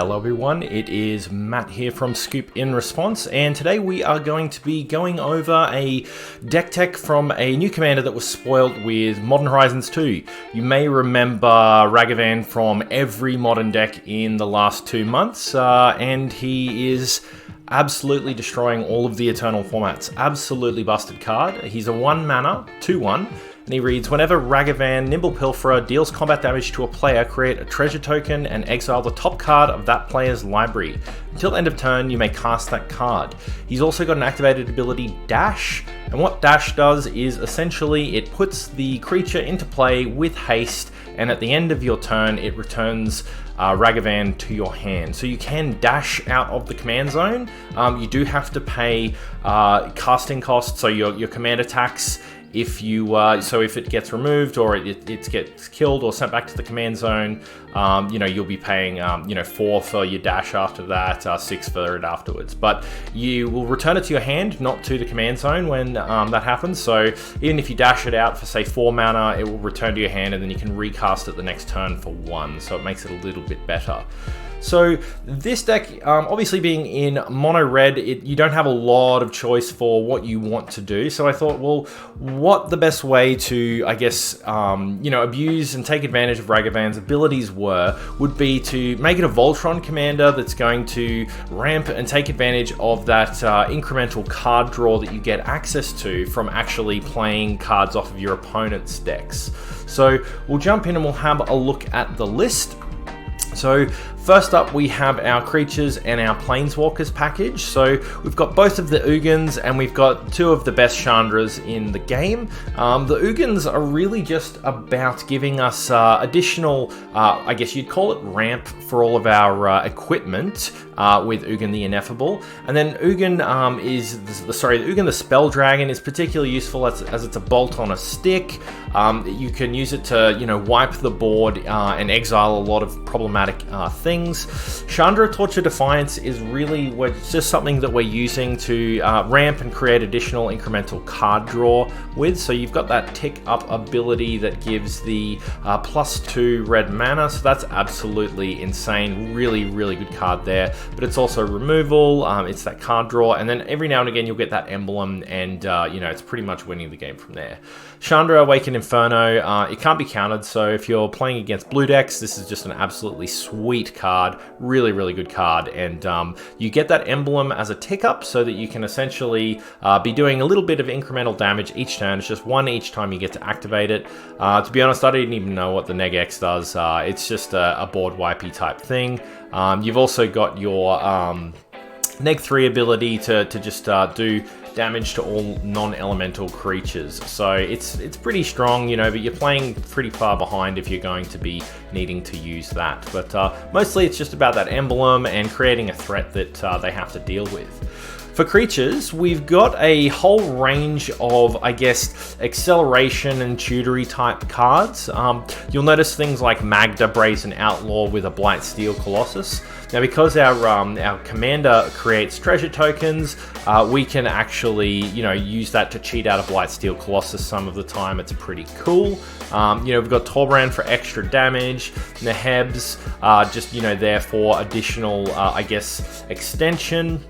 Hello everyone, it is Matt here from Scoop in Response, and today we are going to be going over a deck tech from a new commander that was spoiled with Modern Horizons 2. You may remember Ragavan from every modern deck in the last 2 months, and he is absolutely destroying all of the Eternal formats. Absolutely busted card. He's a 1 mana, 2/1. And he reads, whenever Ragavan, Nimble Pilferer, deals combat damage to a player, create a treasure token and exile the top card of that player's library. Until end of turn, you may cast that card. He's also got an activated ability, Dash, and what Dash does is essentially it puts the creature into play with haste, and at the end of your turn, it returns Ragavan to your hand. So you can dash out of the command zone. You do have to pay casting costs, so your command attacks, if you if it gets removed or it gets killed or sent back to the command zone, you'll be paying 4 for your dash after that, 6 for it afterwards. But you will return it to your hand, not to the command zone when that happens. So even if you dash it out for say 4 mana, it will return to your hand, and then you can recast it the next turn for 1. So it makes it a little bit better. So this deck, obviously being in mono red, you don't have a lot of choice for what you want to do. So I thought, well, what the best way to, I guess, abuse and take advantage of Ragavan's abilities would be to make it a Voltron commander that's going to ramp and take advantage of that incremental card draw that you get access to from actually playing cards off of your opponent's decks. So we'll jump in and we'll have a look at the list. So first up, we have our creatures and our planeswalkers package. So we've got both of the Ugins and we've got 2 of the best Chandras in the game. The Ugins are really just about giving us additional, I guess you'd call it ramp for all of our equipment with Ugin the Ineffable. And then Ugin the Ugin the Spell Dragon is particularly useful as it's a bolt on a stick. You can use it to, wipe the board and exile a lot of problematic things. Chandra Torture Defiance is really just something that we're using to ramp and create additional incremental card draw with. So you've got that tick up ability that gives the +2 red mana. So that's absolutely insane. Really, really good card there. But it's also removal. It's that card draw. And then every now and again, you'll get that emblem, and it's pretty much winning the game from there. Chandra Awaken Inferno, it can't be countered, so if you're playing against blue decks, this is just an absolutely sweet card, really, really good card, and you get that emblem as a tick up so that you can essentially be doing a little bit of incremental damage each turn. It's just 1 each time you get to activate it. To be honest, I didn't even know what the Neg X does. It's just a board wipey type thing. You've also got your Neg 3 ability to just do damage to all non-elemental creatures. So it's pretty strong, but you're playing pretty far behind if you're going to be needing to use that. But mostly it's just about that emblem and creating a threat that they have to deal with. For creatures, we've got a whole range of, I guess, acceleration and tutory type cards. You'll notice things like Magda, Brazen Outlaw with a Blightsteel Colossus. Now, because our commander creates treasure tokens, we can actually, use that to cheat out a Blightsteel Colossus some of the time. It's pretty cool. We've got Torbrand for extra damage. Nehebs, just, there for additional, I guess, extension.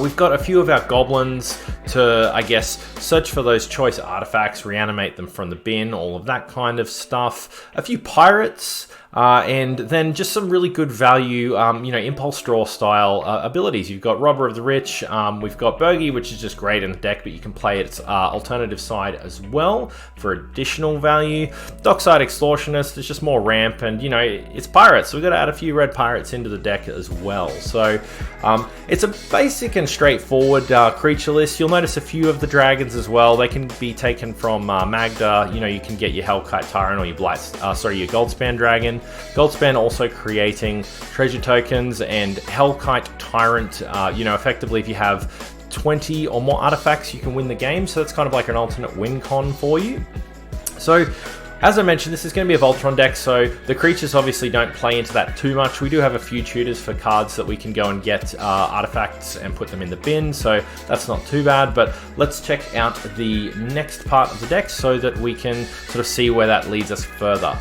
We've got a few of our goblins to, I guess, search for those choice artifacts, reanimate them from the bin, all of that kind of stuff. A few pirates, and then just some really good value, impulse draw style abilities. You've got Robber of the Rich, we've got Bogey, which is just great in the deck, but you can play its alternative side as well for additional value. Dockside Extortionist is just more ramp, and it's pirates, so we've got to add a few red pirates into the deck as well. So it's a basic and straightforward creature list. You'll notice a few of the dragons as well. They can be taken from Magda. You can get your Hellkite Tyrant or your your Goldspan Dragon. Goldspan also creating treasure tokens, and Hellkite Tyrant, effectively if you have 20 or more artifacts, you can win the game. So that's kind of like an alternate win con for you. So as I mentioned, this is going to be a Voltron deck, so the creatures obviously don't play into that too much. We do have a few tutors for cards that we can go and get artifacts and put them in the bin, so that's not too bad. But let's check out the next part of the deck so that we can sort of see where that leads us further.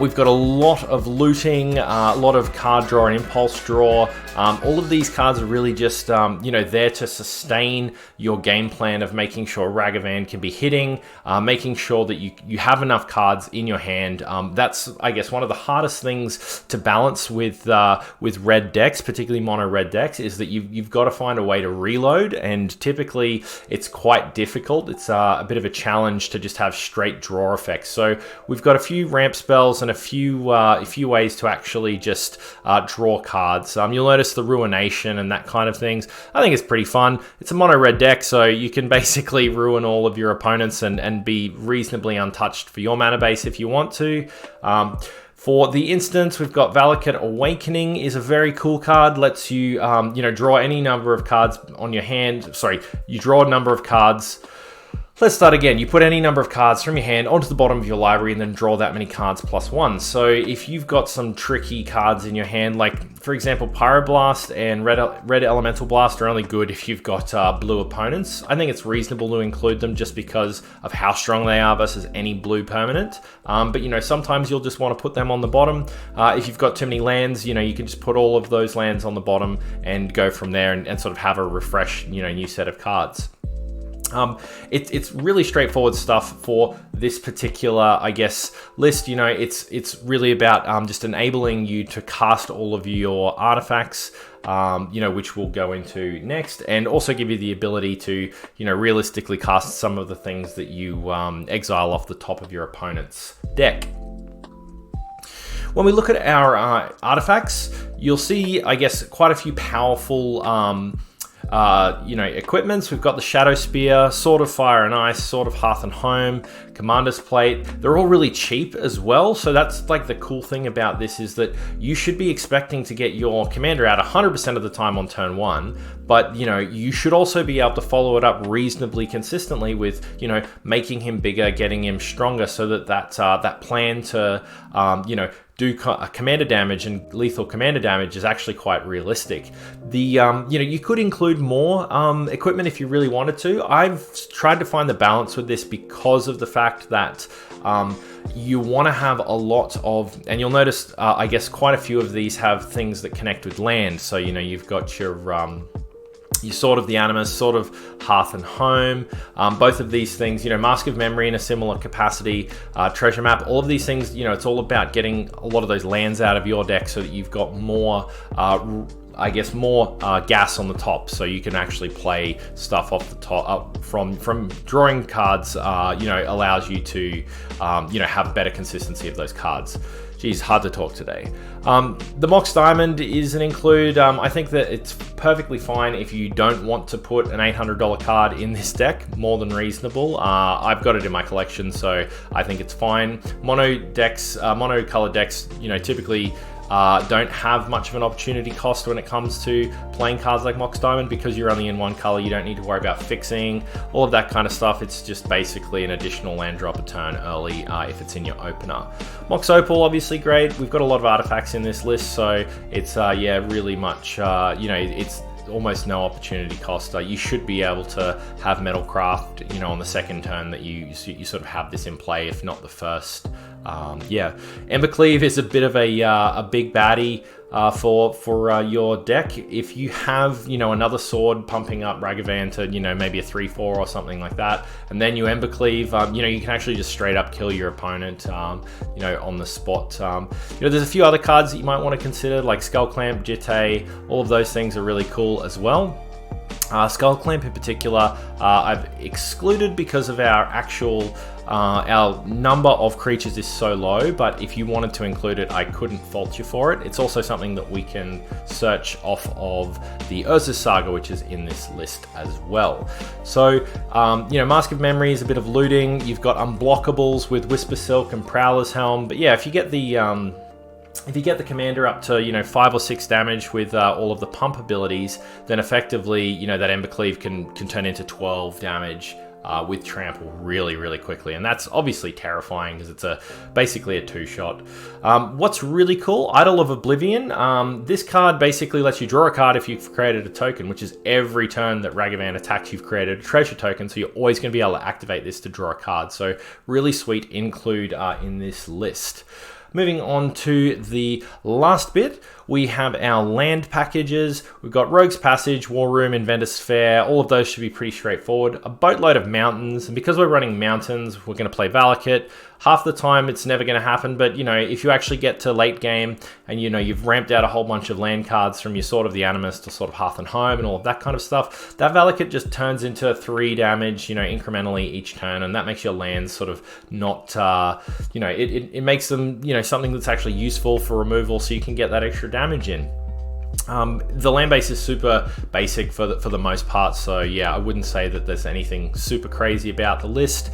We've got a lot of looting, a lot of card draw and impulse draw. All of these cards are really just, there to sustain your game plan of making sure Ragavan can be hitting, making sure that you have enough cards in your hand. That's, I guess, one of the hardest things to balance with red decks, particularly mono red decks, is that you've got to find a way to reload, and typically it's quite difficult. It's a bit of a challenge to just have straight draw effects. So we've got a few ramp spells and a few ways to actually just draw cards. You'll notice the Ruination and that kind of things. I think it's pretty fun. It's a mono red deck, so you can basically ruin all of your opponents and be reasonably untouched for your mana base if you want to. For the instance, we've got Valakut Awakening is a very cool card. Lets you, draw any number of cards on your hand. Sorry, you draw a number of cards. Let's start again. You put any number of cards from your hand onto the bottom of your library and then draw that many cards +1. So if you've got some tricky cards in your hand, like for example, Pyroblast and Red Elemental Blast are only good if you've got blue opponents. I think it's reasonable to include them just because of how strong they are versus any blue permanent. But sometimes you'll just want to put them on the bottom. If you've got too many lands, you can just put all of those lands on the bottom and go from there and sort of have a refresh, new set of cards. It's really straightforward stuff for this particular, I guess, list. It's really about just enabling you to cast all of your artifacts, which we'll go into next, and also give you the ability to, realistically cast some of the things that you exile off the top of your opponent's deck. When we look at our artifacts, you'll see, I guess, quite a few powerful equipments. We've got the Shadow Spear, Sword of Fire and Ice, Sword of Hearth and Home, Commander's Plate. They're all really cheap as well, so that's like the cool thing about this, is that you should be expecting to get your commander out 100% of the time on turn 1, but you should also be able to follow it up reasonably consistently with making him bigger, getting him stronger, so that plan to do commander damage and lethal commander damage is actually quite realistic. You could include more equipment if you really wanted to. I've tried to find the balance with this because of the fact that you want to have a lot of, and you'll notice, I guess quite a few of these have things that connect with land. So you've got your Sword of the Animus, Sword of Hearth and Home, both of these things, Mask of Memory in a similar capacity, Treasure Map, all of these things, it's all about getting a lot of those lands out of your deck so that you've got more, more gas on the top, so you can actually play stuff off the top, from drawing cards, allows you to, have better consistency of those cards. Geez, hard to talk today. The Mox Diamond is an include. I think that it's perfectly fine if you don't want to put an $800 card in this deck. More than reasonable. I've got it in my collection, so I think it's fine. Mono colored decks, typically don't have much of an opportunity cost when it comes to playing cards like Mox Diamond, because you're only in one color. You don't need to worry about fixing all of that kind of stuff. It's just basically an additional land drop a turn early if it's in your opener. Mox Opal, obviously great. We've got a lot of artifacts in this list, so it's really much it's almost no opportunity cost. You should be able to have Metalcraft, on the second turn that you sort of have this in play, if not the first. Embercleave is a bit of a big baddie for your deck. If you have another sword pumping up Ragavan to maybe a 3/4 or something like that, and then you Embercleave, you can actually just straight up kill your opponent on the spot. There's a few other cards that you might want to consider, like Skull Clamp, Jitte. All of those things are really cool as well. Skull Clamp in particular, I've excluded because of our number of creatures is so low, but if you wanted to include it, I couldn't fault you for it. It's also something that we can search off of the Urza's Saga, which is in this list as well. So, Mask of Memory is a bit of looting. You've got unblockables with Whisper Silk and Prowler's Helm, but yeah, if you get the commander up to 5 or 6 damage with all of the pump abilities, then effectively that Embercleave can turn into 12 damage with Trample really, really quickly, and that's obviously terrifying because it's basically a 2-shot. What's really cool, Idol of Oblivion. This card basically lets you draw a card if you've created a token, which is every turn that Ragavan attacks, you've created a treasure token, so you're always going to be able to activate this to draw a card. So really sweet include in this list. Moving on to the last bit, we have our land packages. We've got Rogue's Passage, War Room, Inventor's Fair. All of those should be pretty straightforward. A boatload of mountains, and because we're running mountains, we're going to play Valakut. Half the time it's never going to happen, but you know, if you actually get to late game and you know you've ramped out a whole bunch of land cards from your Sword of the Animus to sort of Hearth and Home and all of that kind of stuff, that Valakut just turns into 3 damage, you know, incrementally each turn, and that makes your lands sort of not, you know, it makes them, you know, something that's actually useful for removal, so you can get that extra damage in. The land base is super basic for the most part, so yeah, I wouldn't say that there's anything super crazy about the list.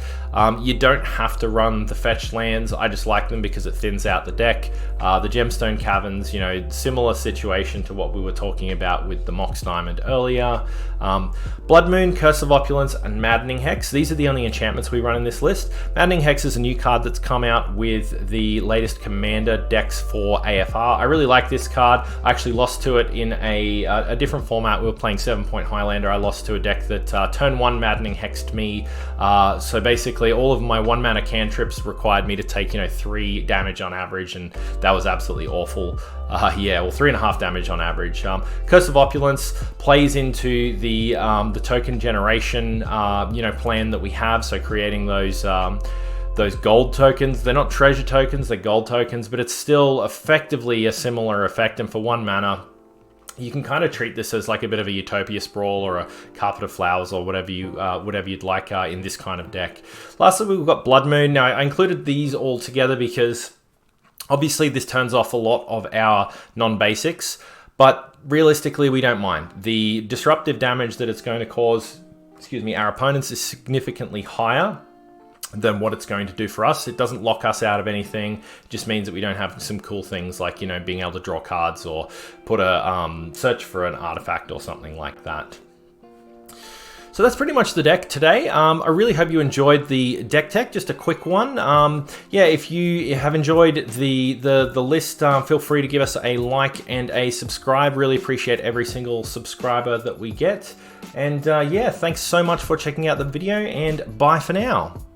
You don't have to run the fetch lands. I just like them because it thins out the deck. The Gemstone Caverns, you know, similar situation to what we were talking about with the Mox Diamond earlier. Blood Moon, Curse of Opulence, and Maddening Hex. These are the only enchantments we run in this list. Maddening Hex is a new card that's come out with the latest Commander decks for AFR. I really like this card. I actually lost to it in a different format. We were playing 7-Point Highlander. I lost to a deck that turn 1 Maddening Hexed me. So basically all of my 1-mana cantrips required me to take, you know, 3 damage on average, and that was absolutely awful. Yeah, well, 3.5 damage on average. Curse of Opulence plays into the token generation, you know, plan that we have. So creating those gold tokens. They're not treasure tokens, they're gold tokens, but it's still effectively a similar effect. And for 1 mana, you can kind of treat this as like a bit of a Utopia Sprawl or a Carpet of Flowers or whatever you'd like in this kind of deck. Lastly, we've got Blood Moon. Now, I included these all together because obviously this turns off a lot of our non-basics, but realistically we don't mind. The disruptive damage that it's going to cause, our opponents is significantly higher than what it's going to do for us. It doesn't lock us out of anything. It just means that we don't have some cool things like, you know, being able to draw cards or put a search for an artifact or something like that. So that's pretty much the deck today. I really hope you enjoyed the deck tech, just a quick one. Yeah, if you have enjoyed the list, feel free to give us a like and a subscribe. Really appreciate every single subscriber that we get. And yeah, thanks so much for checking out the video, and bye for now.